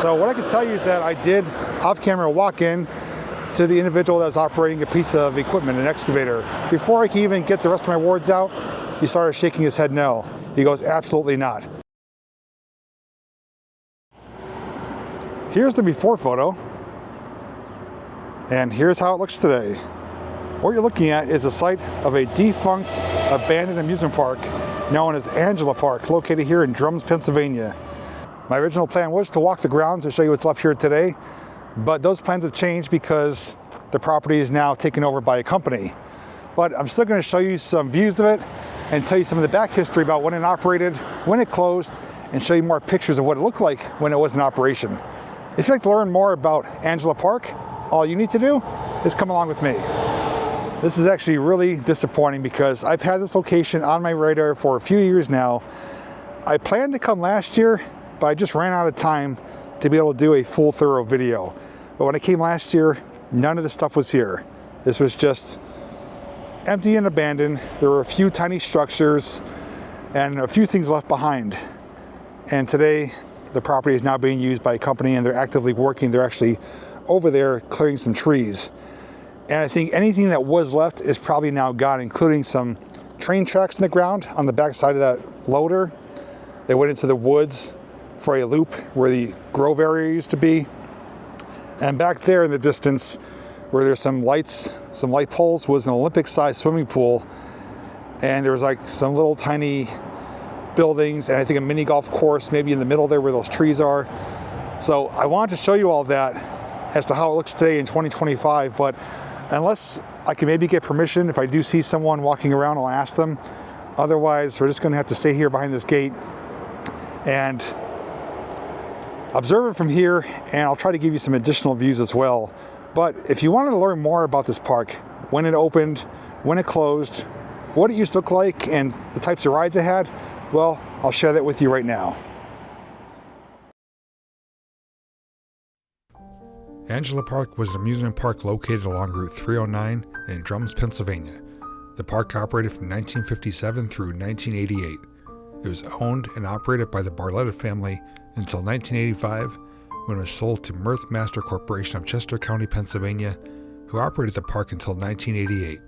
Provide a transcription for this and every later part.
So what I can tell you is that I did off-camera walk in to the individual that was operating a piece of equipment, an excavator. Before I could even get the rest of my words out, he started shaking his head no. He goes, absolutely not. Here's the before photo, and here's how it looks today. What you're looking at is the site of a defunct, abandoned amusement park known as Angela Park, located here in Drums, Pennsylvania. My original plan was to walk the grounds and show you what's left here today, but those plans have changed because the property is now taken over by a company. But I'm still going to show you some views of it and tell you some of the back history about when it operated, when it closed, and show you more pictures of what it looked like when it was in operation. If you'd like to learn more about Angela Park, all you need to do is come along with me. This is actually really disappointing because I've had this location on my radar for a few years now. I planned to come last year, but I just ran out of time to be able to do a full thorough video. But when I came last year, none of the stuff was here. This was just empty and abandoned. There were a few tiny structures and a few things left behind. And today, the property is now being used by a company and they're actively working. They're actually over there clearing some trees. And I think anything that was left is probably now gone, including some train tracks in the ground on the back side of that loader. They went into the woods for a loop where the grove area used to be. And back there in the distance, where there's some lights, some light poles, was an Olympic-sized swimming pool. And there was like some little tiny buildings and I think a mini golf course maybe in the middle there where those trees are. So I wanted to show you all that as to how it looks today in 2025, but unless I can maybe get permission, if I do see someone walking around, I'll ask them. Otherwise, we're just gonna have to stay here behind this gate and observe it from here, and I'll try to give you some additional views as well. But if you wanted to learn more about this park, when it opened, when it closed, what it used to look like, and the types of rides it had, well, I'll share that with you right now. Angela Park was an amusement park located along Route 309 in Drums, Pennsylvania. The park operated from 1957 through 1988. It was owned and operated by the Barletta family until 1985, when it was sold to Mirth Master Corporation of Chester County, Pennsylvania, who operated the park until 1988.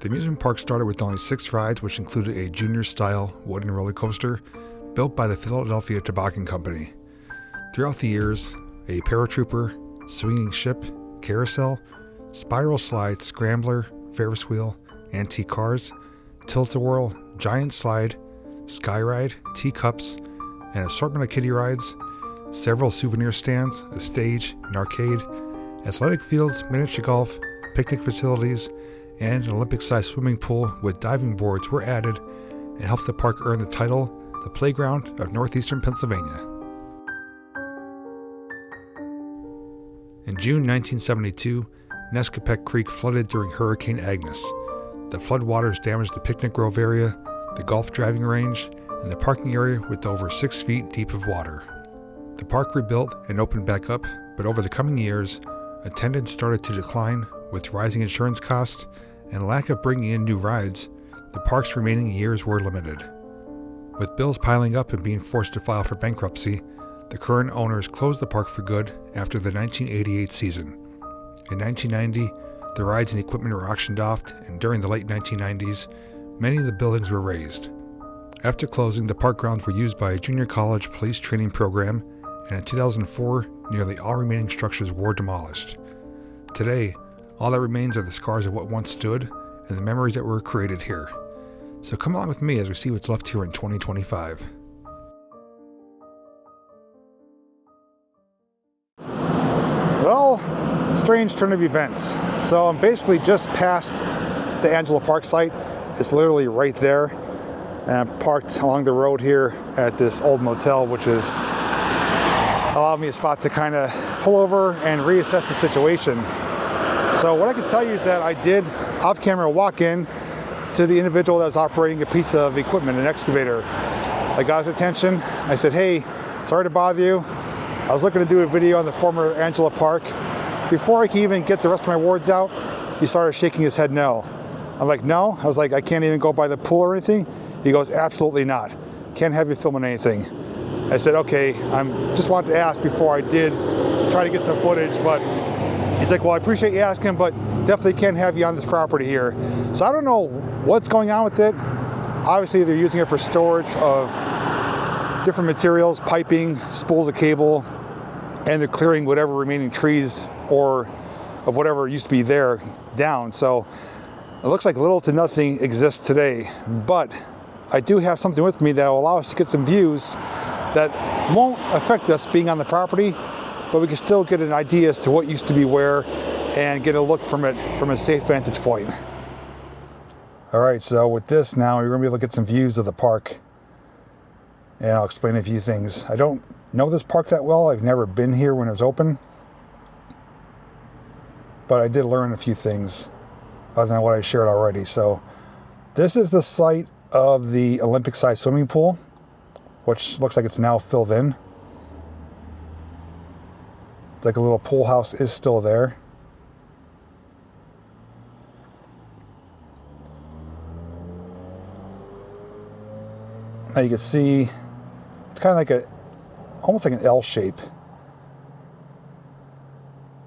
The amusement park started with only 6 rides, which included a junior-style wooden roller coaster built by the Philadelphia Toboggan Company. Throughout the years, a paratrooper, swinging ship, carousel, spiral slide, scrambler, Ferris wheel, antique cars, tilt-a-whirl, giant slide, sky ride, teacups, an assortment of kiddie rides, several souvenir stands, a stage, an arcade, athletic fields, miniature golf, picnic facilities, and an Olympic-sized swimming pool with diving boards were added and helped the park earn the title, the Playground of Northeastern Pennsylvania. In June 1972, Nescopec Creek flooded during Hurricane Agnes. The floodwaters damaged the picnic grove area, the golf driving range, and the parking area with over 6 feet deep of water. The park rebuilt and opened back up, but over the coming years, attendance started to decline with rising insurance costs and lack of bringing in new rides. The park's remaining years were limited. With bills piling up and being forced to file for bankruptcy, the current owners closed the park for good after the 1988 season. In 1990, the rides and equipment were auctioned off, and during the late 1990s, many of the buildings were razed. After closing, the park grounds were used by a junior college police training program, and in 2004, nearly all remaining structures were demolished. Today, all that remains are the scars of what once stood and the memories that were created here. So come along with me as we see what's left here in 2025. Well, strange turn of events. So I'm basically just past the Angela Park site. It's literally right there. And I'm parked along the road here at this old motel, which is allowed me a spot to kind of pull over and reassess the situation. So what I can tell you is that I did off-camera walk in to the individual that was operating a piece of equipment, an excavator. I got his attention. I said, hey, sorry to bother you. I was looking to do a video on the former Angela Park. Before I could even get the rest of my words out, he started shaking his head no. I'm like, no. I was like, I can't even go by the pool or anything. He goes, absolutely not. Can't have you filming anything. I said, okay, just wanted to ask before I did try to get some footage, but he's like, well, I appreciate you asking, but definitely can't have you on this property here. So I don't know what's going on with it. Obviously, they're using it for storage of different materials, piping, spools of cable, and they're clearing whatever remaining trees or of whatever used to be there down. So it looks like little to nothing exists today, but I do have something with me that will allow us to get some views that won't affect us being on the property, but we can still get an idea as to what used to be where and get a look from it from a safe vantage point. All right, so with this now, you're gonna be able to get some views of the park, and I'll explain a few things. I don't know this park that well. I've never been here when it was open, but I did learn a few things other than what I shared already. So this is the site of the Olympic-sized swimming pool, which looks like it's now filled in. It's like a little pool house is still there. Now you can see it's kind of like almost like an L shape.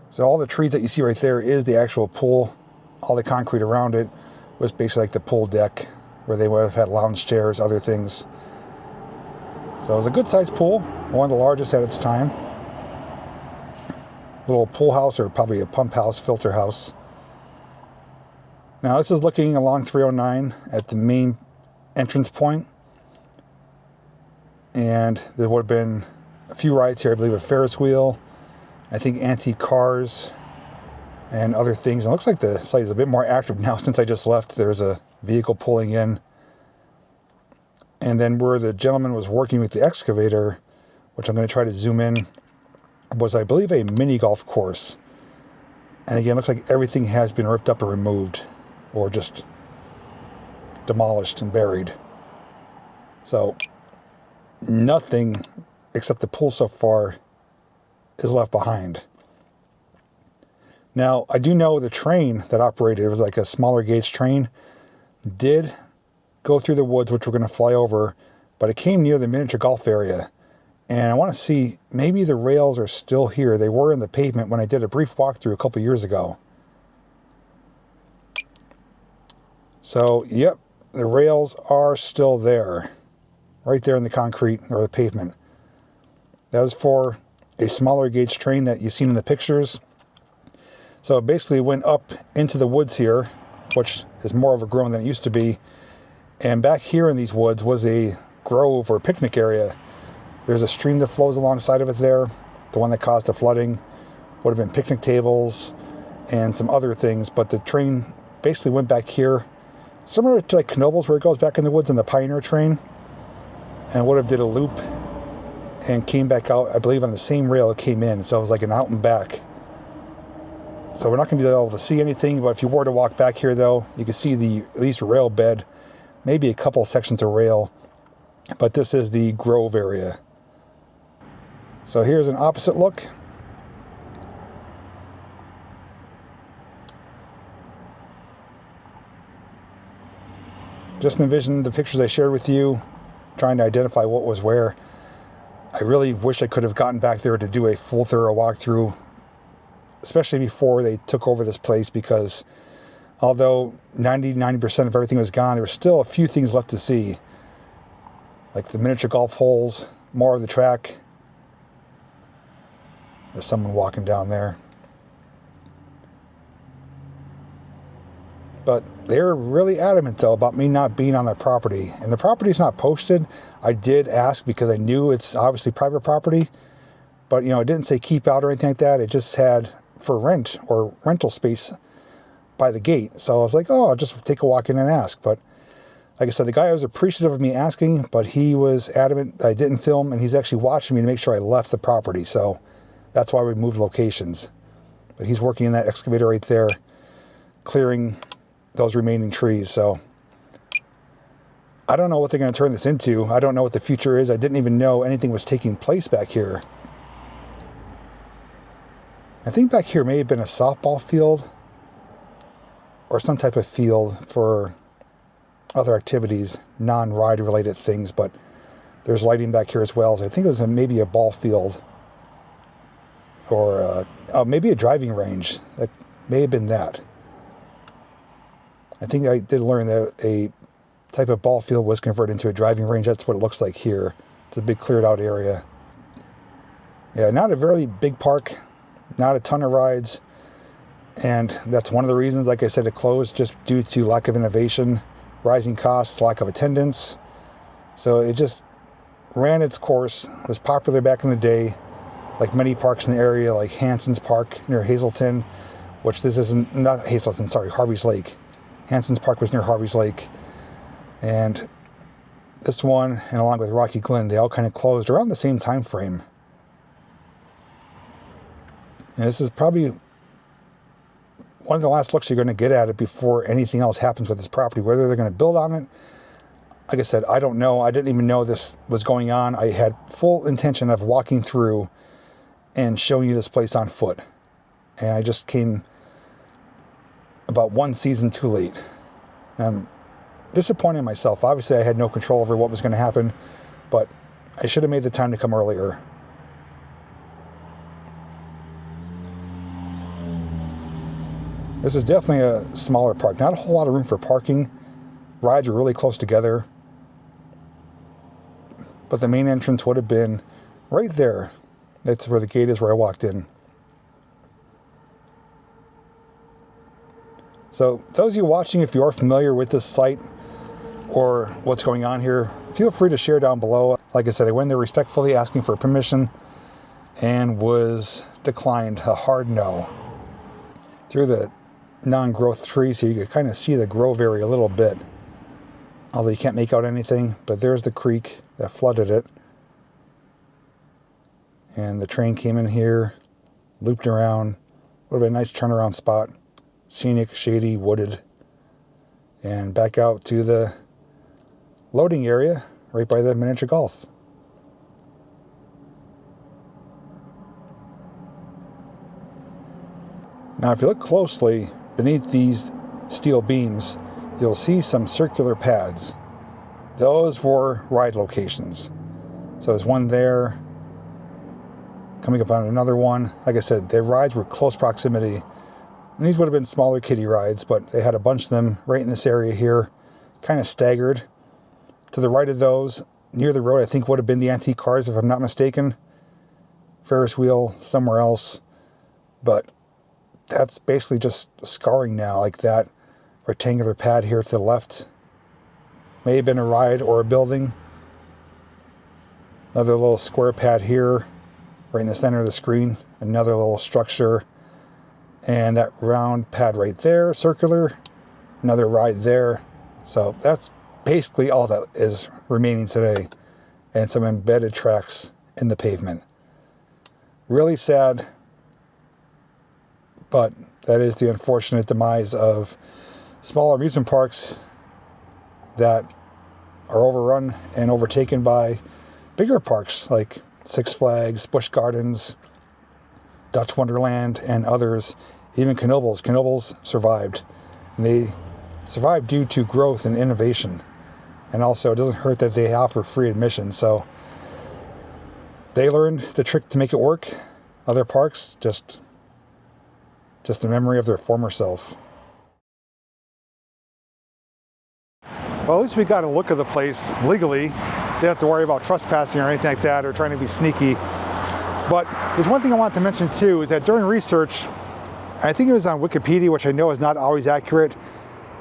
So all the trees that you see right there is the actual pool. All the concrete around it was basically like the pool deck where they would have had lounge chairs, other things. So it was a good sized pool, one of the largest at its time. Little pool house, or probably a pump house, filter house. Now this is looking along 309 at the main entrance point. And there would have been a few rides here, I believe a Ferris wheel, I think antique cars, and other things. And it looks like the site is a bit more active now since I just left. There's a vehicle pulling in. And then where the gentleman was working with the excavator, which I'm going to try to zoom in, was I believe a mini golf course. And again, it looks like everything has been ripped up or removed, or just demolished and buried. So nothing except the pool so far is left behind. Now, I do know the train that operated, it was like a smaller gauge train, did go through the woods, which we're going to fly over, but it came near the miniature golf area. And I want to see, maybe the rails are still here. They were in the pavement when I did a brief walkthrough a couple years ago. So, yep, the rails are still there. Right there in the concrete or the pavement. That was for a smaller gauge train that you've seen in the pictures. So it basically went up into the woods here, which is more overgrown than it used to be. And back here in these woods was a grove or picnic area. There's a stream that flows alongside of it there. The one that caused the flooding would have been picnic tables and some other things. But the train basically went back here, similar to like Knoebels, where it goes back in the woods in the Pioneer train. And would have did a loop and came back out, I believe, on the same rail it came in. So it was like an out and back. So we're not going to be able to see anything, but if you were to walk back here, though, you can see at least rail bed, maybe a couple sections of rail. But this is the grove area. So here's an opposite look. Just envision the pictures I shared with you, trying to identify what was where. I really wish I could have gotten back there to do a full thorough walkthrough, especially before they took over this place, because although 90% of everything was gone, there were still a few things left to see. Like the miniature golf holes, more of the track. There's someone walking down there. But they're really adamant, though, about me not being on their property. And the property's not posted. I did ask because I knew it's obviously private property. But, you know, it didn't say keep out or anything like that. It just had for rent or rental space by the gate. So I was like, oh, I'll just take a walk in and ask. But like I said, the guy was appreciative of me asking, but he was adamant I didn't film. And he's actually watching me to make sure I left the property. So that's why we moved locations. But he's working in that excavator right there, clearing those remaining trees. So I don't know what they're going to turn this into. I don't know what the future is. I didn't even know anything was taking place back here. I think back here may have been a softball field. or some type of field for other activities, non-ride related things, but there's lighting back here as well. So I think it was maybe a ball field or maybe a driving range. That may have been that. I think I did learn that a type of ball field was converted into a driving range. That's what it looks like here. It's a big cleared out area. Yeah, not a very big park, not a ton of rides. And that's one of the reasons, like I said, it closed, just due to lack of innovation, rising costs, lack of attendance. So it just ran its course. It was popular back in the day, like many parks in the area, like Hanson's Park near Hazelton, which this isn't, not Hazelton, sorry, Harvey's Lake. Hanson's Park was near Harvey's Lake. And this one, and along with Rocky Glen, they all kind of closed around the same time frame. And this is probably one of the last looks you're going to get at it before anything else happens with this property. Whether they're going to build on it, like I said, I don't know. I didn't even know this was going on. I had full intention of walking through and showing you this place on foot. And I just came about one season too late. I'm disappointed in myself. Obviously, I had no control over what was going to happen, but I should have made the time to come earlier. This is definitely a smaller park. Not a whole lot of room for parking. Rides are really close together. But the main entrance would have been right there. That's where the gate is, where I walked in. So those of you watching, if you are familiar with this site or what's going on here, feel free to share down below. Like I said, I went there respectfully asking for permission and was declined a hard no. Through the non-growth trees, so you could kind of see the grove area a little bit, although you can't make out anything. But there's the creek that flooded it, and the train came in here, looped around. Would have been a nice turnaround spot, scenic, shady, wooded, and back out to the loading area right by the miniature golf. Now if you look closely beneath these steel beams, you'll see some circular pads. Those were ride locations. So there's one there, coming up on another one. Like I said, their rides were close proximity. And these would have been smaller kiddie rides, but they had a bunch of them right in this area here, kind of staggered. To the right of those, near the road, I think would have been the antique cars, if I'm not mistaken. Ferris wheel somewhere else. But that's basically just scarring now. Like that rectangular pad here to the left may have been a ride or a building. Another little square pad here, right in the center of the screen. Another little structure. And that round pad right there, circular. Another ride there. So that's basically all that is remaining today. And some embedded tracks in the pavement. Really sad. But that is the unfortunate demise of smaller amusement parks that are overrun and overtaken by bigger parks like Six Flags, Busch Gardens, Dutch Wonderland, and others. Even Knoebels. Knoebels survived. And they survived due to growth and innovation. And also, it doesn't hurt that they offer free admission. So they learned the trick to make it work. Other parks, just a memory of their former self. Well, at least we got a look of the place legally. They have to worry about trespassing or anything like that, or trying to be sneaky. But there's one thing I wanted to mention too, is that during research, I think it was on Wikipedia, which I know is not always accurate,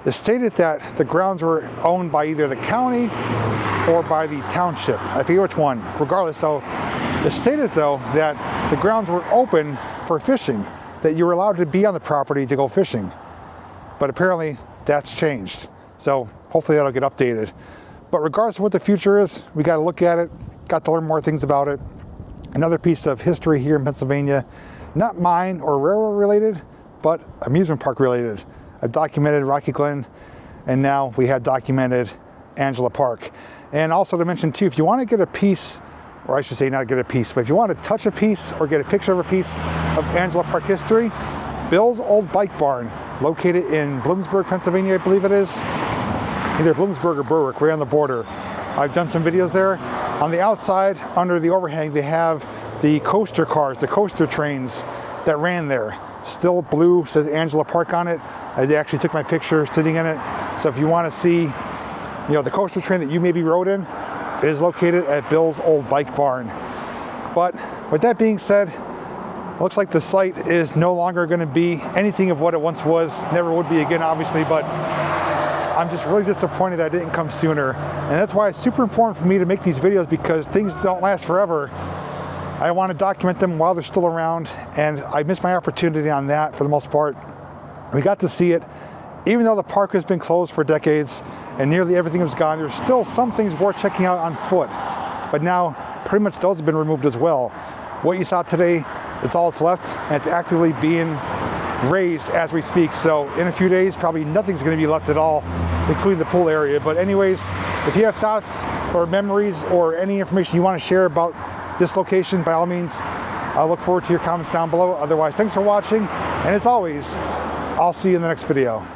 it stated that the grounds were owned by either the county or by the township. I forget which one. Regardless, so it stated though that the grounds were open for fishing, that you were allowed to be on the property to go fishing. But apparently that's changed. So hopefully that'll get updated. But regardless of what the future is, we got to look at it, got to learn more things about it. Another piece of history here in Pennsylvania, not mine or railroad related, but amusement park related. I've documented Rocky Glen, and now we have documented Angela Park. And also to mention too, if you want to get a piece, or I should say not get a piece, but if you want to touch a piece or get a picture of a piece of Angela Park history, Bill's Old Bike Barn, located in Bloomsburg, Pennsylvania, I believe it is. Either Bloomsburg or Berwick, right on the border. I've done some videos there. On the outside, under the overhang, they have the coaster cars, the coaster trains that ran there. Still blue, says Angela Park on it. I actually took my picture sitting in it. So if you want to see, the coaster train that you maybe rode in, it is located at Bill's Old Bike Barn. But with that being said, it looks like the site is no longer going to be anything of what it once was. Never would be again, obviously, but I'm just really disappointed that it didn't come sooner. And that's why it's super important for me to make these videos, because things don't last forever. I want to document them while they're still around, and I missed my opportunity on that for the most part. We got to see it. Even though the park has been closed for decades and nearly everything was gone, there's still some things worth checking out on foot. But now, pretty much those have been removed as well. What you saw today, it's all that's left, and it's actively being raised as we speak. So in a few days, probably nothing's going to be left at all, including the pool area. But anyways, if you have thoughts or memories or any information you want to share about this location, by all means, I'll look forward to your comments down below. Otherwise, thanks for watching, and as always, I'll see you in the next video.